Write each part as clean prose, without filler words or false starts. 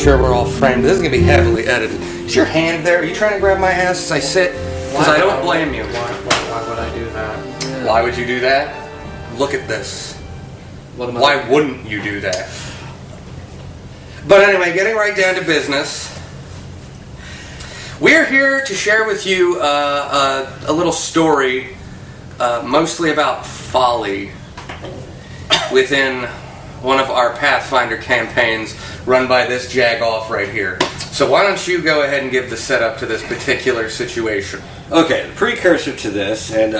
sure we're all framed. This is going to be heavily edited. Is your hand there? Are you trying to grab my ass as I sit? Because I don't blame you. Why would I do that? Yeah. Why would you do that? Look at this. Why wouldn't you do that? But anyway, getting right down to business. We're here to share with you a little story, mostly about folly, within one of our Pathfinder campaigns run by this jagoff right here. So why don't you go ahead and give the setup to this particular situation? Okay, the precursor to this, and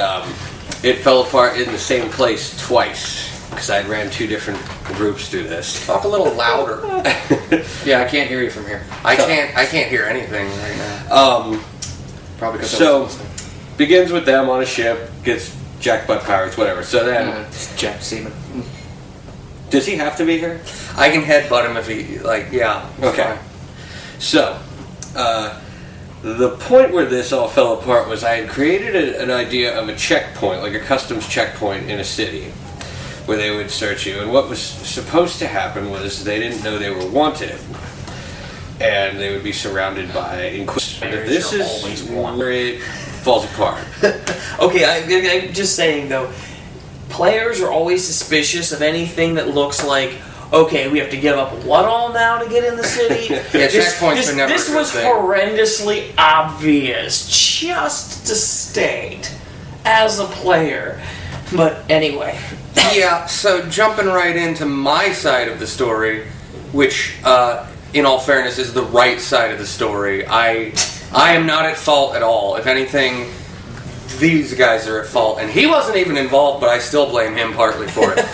it fell apart in the same place twice, because I ran two different groups through this. Talk a little louder. Yeah, I can't hear you from here. I can't hear anything right now. Probably because so begins with them on a ship, gets jacked by pirates, whatever. So then Jack Seaman. Does he have to be here? I can headbutt him if he yeah. Okay. Fine. So the point where this all fell apart was I had created an idea of a checkpoint, like a customs checkpoint in a city, where they would search you. And what was supposed to happen was they didn't know they were wanted, and they would be surrounded by inquisitors. This is where it falls apart. Okay, I'm just saying though, players are always suspicious of anything that looks like, okay, we have to give up what all now to get in the city? Yeah, checkpoints are never This a good was thing. horrendously obvious, just to state, as a player. But anyway. Yeah, so jumping right into my side of the story, which, in all fairness, is the right side of the story. I am not at fault at all. If anything, these guys are at fault. And he wasn't even involved, but I still blame him partly for it.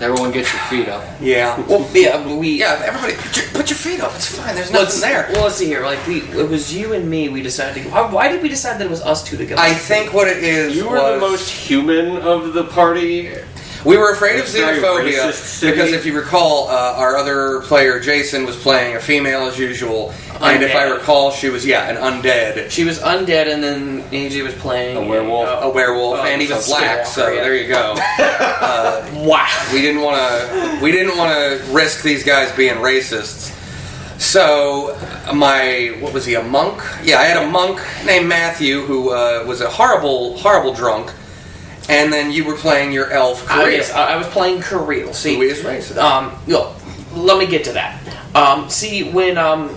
Everyone gets your feet up. Yeah. Well, yeah, Everybody, put your feet up. It's fine. There's nothing there. Well, let's see here. Like, it was you and me. We decided to go. Why did we decide that it was us two together? I think what it is You were the most human of the party. We were afraid of It's very xenophobia racist city. because if you recall, our other player, Jason, was playing a female as usual. And if I recall, she was, an undead. She was undead, and then AJ was playing A werewolf. A werewolf, and he was black, so there you go. Wow. We didn't want to risk these guys being racists. So what was he, a monk? Yeah, I had a monk named Matthew who was a horrible drunk. And then you were playing your elf, Kirill. Yes, I was playing Kirill. See, who is racist. Look, let me get to that. See, when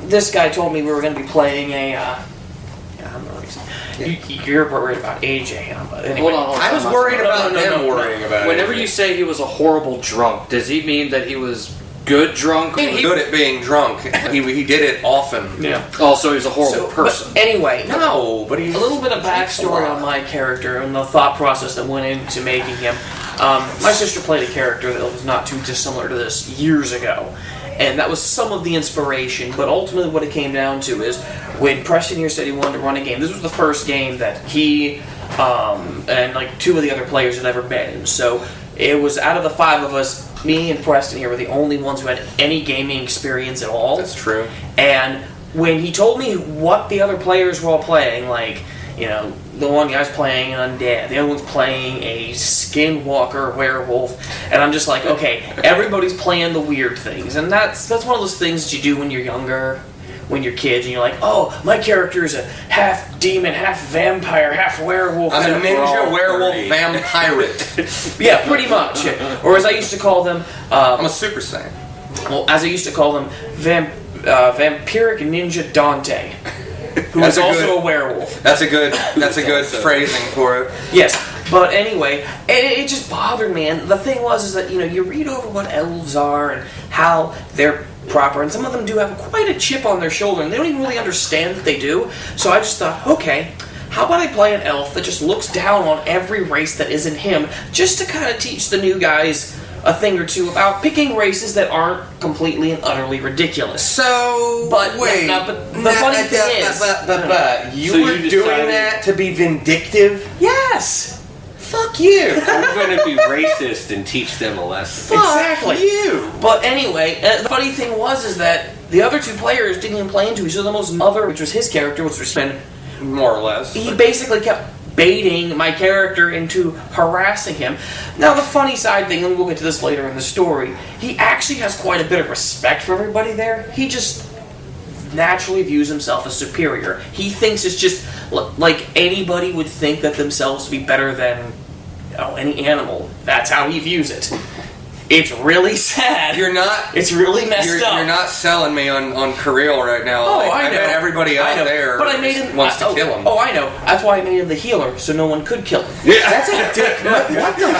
this guy told me we were going to be playing I'm not racist. You're worried about AJ, but anyway. Hold on. I was worried about them worrying about it. Whenever you say he was a horrible drunk, does he mean that he was good drunk? He's good at being drunk. He did it often. Yeah. Also, he's a horrible person. But anyway, No, but he's a little bit of backstory on my character and the thought process that went into making him. My sister played a character that was not too dissimilar to this years ago, and that was some of the inspiration. But ultimately, what it came down to is when Preston here said he wanted to run a game. This was the first game that he and like two of the other players had ever been in. So it was out of the five of us. Me and Preston here were the only ones who had any gaming experience at all. That's true. And when he told me what the other players were all playing, like, the one guy's playing an undead, the other one's playing a skinwalker werewolf, and I'm just like, okay, everybody's playing the weird things, and that's one of those things that you do when you're younger, when you're kids, and you're like, oh, my character is a half demon, half vampire, half werewolf. I'm a ninja werewolf dirty. vampirate. Yeah, pretty much. Or as I used to call them, I'm a Super Saiyan. well, as I used to call them, vampiric ninja Dante, who is also a werewolf. That's a good phrasing for it. Yes, but anyway, it just bothered me. And the thing was, is that you read over what elves are and how they're proper, and some of them do have quite a chip on their shoulder, and they don't even really understand that they do. So I just thought, okay, how about I play an elf that just looks down on every race that isn't him, just to kind of teach the new guys a thing or two about picking races that aren't completely and utterly ridiculous. So, But wait. but the funny thing is, you So were you doing decided- that to be vindictive? yes. Fuck you. I'm going to be racist and teach them a lesson. Exactly. Fuck you. But anyway, the funny thing is that the other two players didn't even play into each other. The most other, which was his character, which was spent. More or less. He basically kept baiting my character into harassing him. Now, the funny side thing, and we'll get to this later in the story, he actually has quite a bit of respect for everybody there. He just naturally views himself as superior. He thinks it's just like anybody would think that themselves to be better than any animal. That's how he views it. It's really sad. You're not. It's really messed up. You're not selling me on Kirill right now. Oh, like, I know. bet everybody out there but I made him, wants to kill him. Oh, I know. That's why I made him the healer, so no one could kill him. Yeah. That's a dick. What the?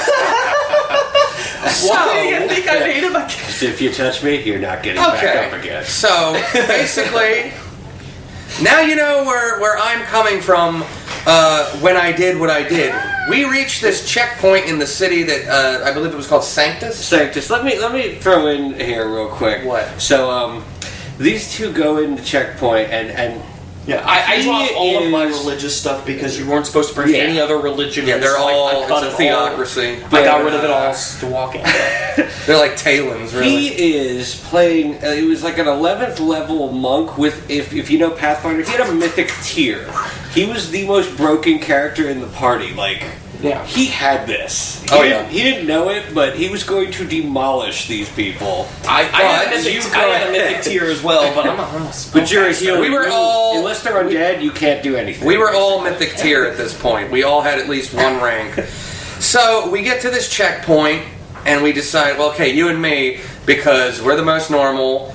Why do you think I made him a? If you touch me, you're not getting back up again. So basically, now you know where I'm coming from. When I did what I did, we reached this checkpoint in the city that I believe it was called Sanctus. Sanctus. Let me throw in here real quick. What? So these two go into checkpoint and Yeah, I dropped all of my religious stuff because you weren't supposed to bring any other religion. Yeah, they're so all. I cut It's a it theocracy. I got rid of it all to walk in. They're like Talons, really. he is playing. It was like an 11th level monk with, if you know Pathfinder, he had a mythic tier. He was the most broken character in the party. Like, Yeah. he had this. He didn't know it, but he was going to demolish these people. I had a mythic tier as well, but I'm a But you're a healer. We were all- unless they're undead, you can't do anything. We were all mythic tier at this point. We all had at least one rank. So we get to this checkpoint, and we decide, well, okay, you and me, because we're the most normal.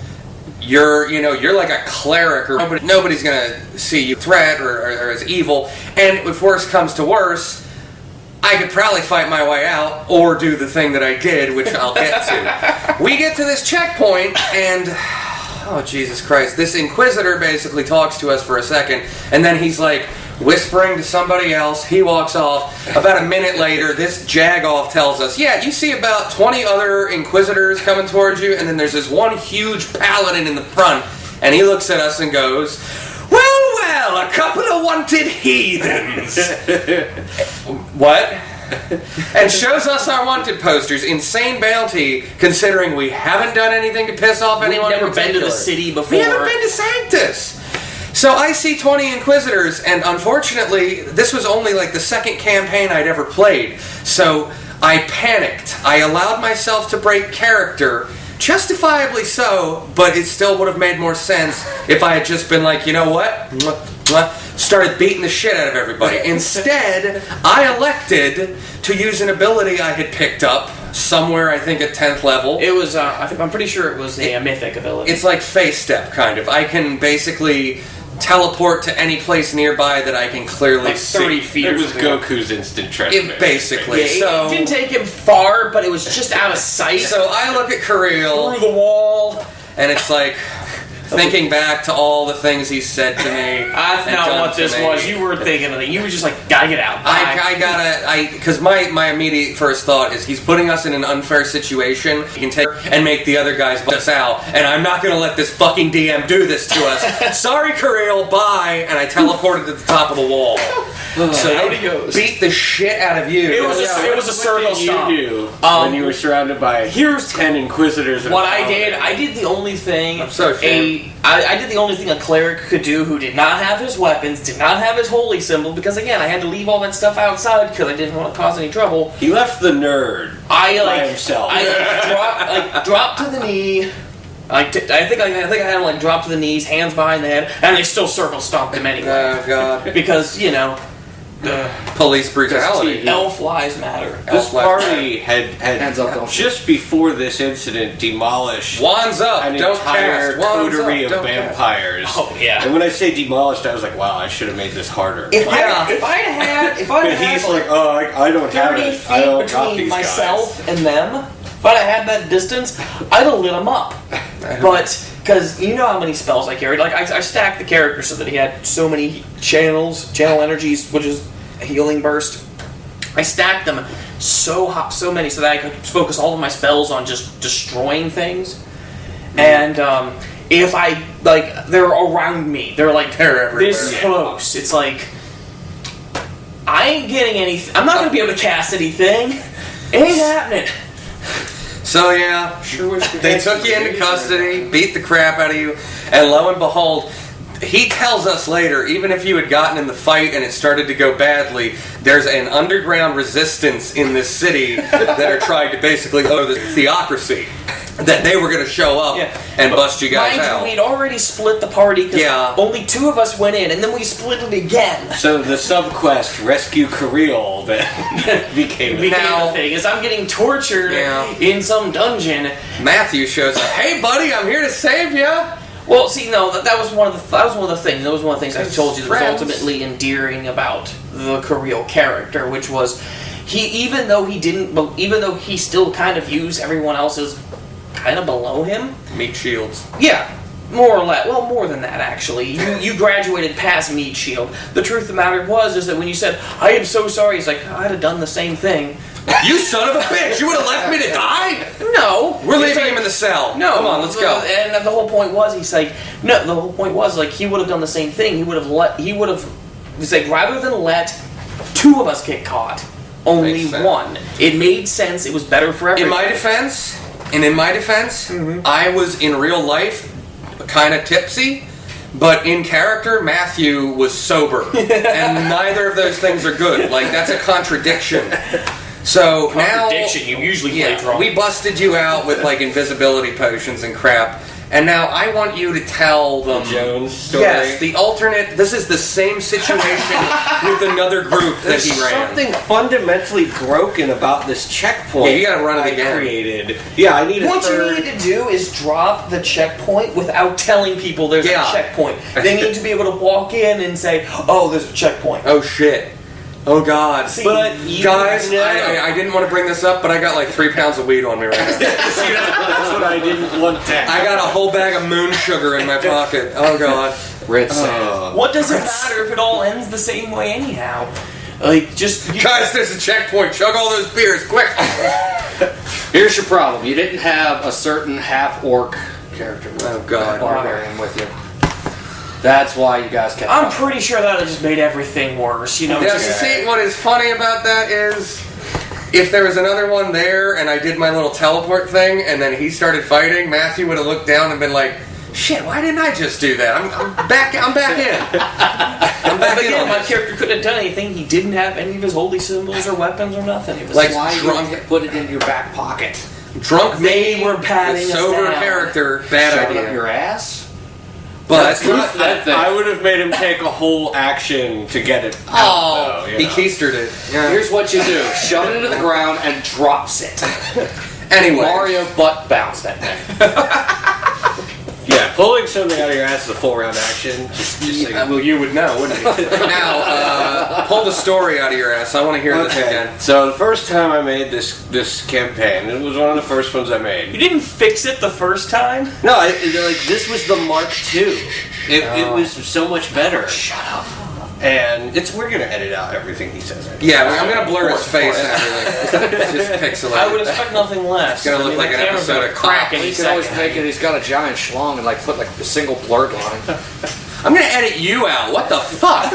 You're like a cleric, or nobody's gonna see you threat or as evil. And if worse comes to worse, I could probably fight my way out or do the thing that I did, which I'll get to. We get to this checkpoint, and oh, Jesus Christ, this Inquisitor basically talks to us for a second, and then he's like whispering to somebody else. He walks off. About a minute later, this Jagoff tells us, yeah, you see about 20 other Inquisitors coming towards you, and then there's this one huge paladin in the front, and he looks at us and goes, well, a couple of wanted heathens. What? And shows us our wanted posters. Insane bounty, considering we haven't done anything to piss off anyone. We've never been to the city before. We haven't been to Sanctus. So I see 20 Inquisitors, and unfortunately, this was only like the second campaign I'd ever played. So I panicked. I allowed myself to break character. Justifiably so, but it still would have made more sense if I had just been like, you know what? Started beating the shit out of everybody. Instead, I elected to use an ability I had picked up somewhere, I think at 10th level. It was, I'm pretty sure it was a mythic ability. It's like Face Step, kind of. I can basically teleport to any place nearby that I can clearly like 30 see. feet. It or was something. Goku's instant transmission. Basically. Yeah, it didn't take him far, but it was just out of sight. So I look at Kirill, through the wall. and it's like, thinking back to all the things he said to me. That's and not done what to this me. was. You were thinking of it. You were just like, gotta get out. Because my immediate first thought is he's putting us in an unfair situation. He can take and make the other guys bust us out, and I'm not going to let this fucking DM do this to us. Sorry, Kirill, bye. And I teleported to the top of the wall. So out they he goes. beat the shit out of you. It was a circle What did you stop. do when you were surrounded by 10 Inquisitors? What I did the only thing I'm so ashamed. I did the only thing a cleric could do who did not have his weapons, did not have his holy symbol, because again, I had to leave all that stuff outside because I didn't want to cause any trouble. He left the nerd by himself. I dropped to the knee. I think I had him like drop to the knees, hands behind the head, and they still circle stomped him anyway. Oh, God. Because, Police brutality. elf lives matter. This party had Hands up, don't just before this incident demolished Wands up, an don't entire cast. Wands coterie up, of don't cast. vampires. Oh, yeah. And when I say demolished, I was like, wow, I should have made this harder. If I'd had But he's like, oh, I don't have 30 it. I don't feet got between these myself and them, if I'd have had that distance, I'd have lit them up. But, because you know how many spells I carried. Like, I stacked the character so that he had so many channel energies, which is a healing burst. I stacked them so many so that I could focus all of my spells on just destroying things. And if I, they're around me. They're everywhere. This close. It's like, I ain't getting anything. I'm not going to be able to cast anything. It ain't happening. So yeah, Sure wish they took you into custody, beat the crap out of you, and lo and behold, he tells us later, even if you had gotten in the fight and it started to go badly, there's an underground resistance in this city that are trying to basically the theocracy. That they were going to show up and bust you guys out. We'd already split the party because Yeah. only 2 of us went in, and then we split it again. So the subquest Rescue Kareel that became Became Now- the thing is I'm getting tortured in some dungeon. Matthew shows up. Hey, buddy, I'm here to save you. Well, see, no, that was one of the things. That was one of the things I told you that was Friends. ultimately endearing about the Kareel character, which was even though he still kind of views everyone else as kind of below him. Meat shields. Yeah, more or less. Well, more than that, actually. You graduated past Meat Shield. The truth of the matter is that when you said, I am so sorry, he's like, I'd have done the same thing. You son of a bitch! You would have left me to die? No. We're He's leaving like, him in the cell. No. Come on, let's go. And the whole point was, he's like, no, the whole point was, like, he would have done the same thing. He's like, rather than let 2 of us get caught, only Makes sense. 1. It made sense. It was better for everyone. In my defense, I was in real life kind of tipsy, but in character, Matthew was sober, and neither of those things are good. Like, that's a contradiction. So Contradiction, you usually play drunk. we busted you out with like invisibility potions and crap, and now I want you to tell them Jones story. Yes, the alternate. This is the same situation with another group that There's he ran. something fundamentally broken about this checkpoint. Yeah, you gotta run it I again. created. Yeah, I need a What third. you need to do is drop the checkpoint without telling people there's Yeah. a checkpoint. They need to be able to walk in and say, oh, there's a checkpoint. Oh shit. Oh god. See, But you Guys, know- I didn't want to bring this up, but I got like 3 pounds of weed on me right now. That's what I didn't want to. I got a whole bag of moon sugar in my pocket. Oh god. Red sand. What does it matter if it all ends the same way anyhow? Like, just... Guys, there's a checkpoint. Chug all those beers, quick. Here's your problem. You didn't have a certain half-orc character. Oh, God. Barbarian with you. That's why you guys kept I'm fighting. pretty sure that just made everything worse, you know? Yeah, just- see, what is funny about that is if there was another one there and I did my little teleport thing and then he started fighting, Matthew would have looked down and been like, shit, why didn't I just do that? I'm back in. I'm back But in again, on my this. character couldn't have done anything. He didn't have any of his holy symbols or weapons or nothing. It was Like, Why drunk- you put it in your back pocket? Drunk They me were patting with us sober down. character, bad Shove it idea. up your ass? But That's not that thing. I would have made him take a whole action to get it out, oh, though, you he know. keistered it. Yeah. Here's what you do. Shove it into the ground and drops it. Anyway, Mario butt bounce that thing. Yeah, pulling something out of your ass is a full round action. Just so well, you would know, wouldn't you? Now, pull the story out of your ass. I want to hear this again. So the first time I made this campaign, it was one of the first ones I You made. didn't fix it the first time? No, like this was the Mark II. It was so much better. Shut up. And we're gonna edit out everything he says. Yeah, I'm gonna blur his face and everything. It's just pixelated. I would expect nothing less. It's gonna look like the an camera's episode gonna of crack Cop. any You could always second. make it, he's got a giant schlong and like put like a single blurred line. I'm gonna edit you out. What the fuck?